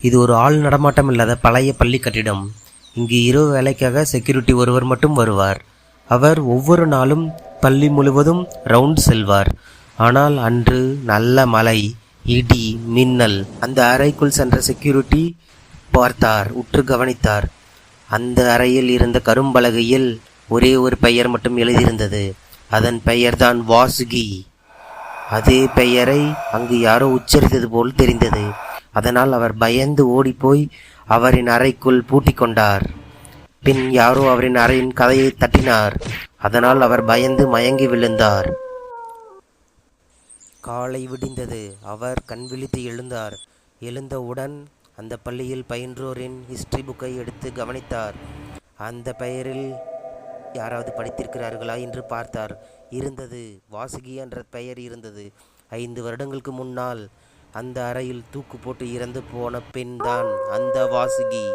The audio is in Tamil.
இது ஒரு ஆள் நடமாட்டம் இல்லாத பழைய பள்ளி கட்டிடம். இங்கு இரவு வேலைக்காக செக்யூரிட்டி ஒருவர் மட்டும் வருவார். அவர் ஒவ்வொரு நாளும் பள்ளி முழுவதும் ரவுண்ட் செல்வார். ஆனால் அன்று நல்ல மழை, இடி, மின்னல். அந்த அறைக்குள் சென்ற செக்யூரிட்டி பார்த்தார், உற்று கவனித்தார். அந்த அறையில் இருந்த கரும்பலகையில் ஒரே ஒரு பெயர் மட்டும் எழுதியிருந்தது. அதன் பெயர்தான் வாசுகி. அதே பெயரை அங்கு யாரோ உச்சரித்தது போல் தெரிந்தது. அதனால் அவர் பயந்து ஓடிப்போய் அவரின் அறைக்குள் பூட்டிக் கொண்டார். பின் யாரோ அவரின் அறையின் கதையை தட்டினார். அதனால் அவர் பயந்து மயங்கி விழுந்தார். காலை விடிந்தது. அவர் கண் விழித்து எழுந்தார். எழுந்தவுடன் அந்த பள்ளியில் பயின்றோரின் ஹிஸ்டரி புக்கை எடுத்து கவனித்தார். அந்த பெயரில் யாராவது படித்திருக்கிறார்களா என்று பார்த்தார். இருந்தது. வாசுகி என்ற பெயர் இருந்தது. 5 வருடங்களுக்கு முன்னால் அந்த அறையில் தூக்கு போட்டு இறந்து போன பெண் தான் அந்த வாசுகி.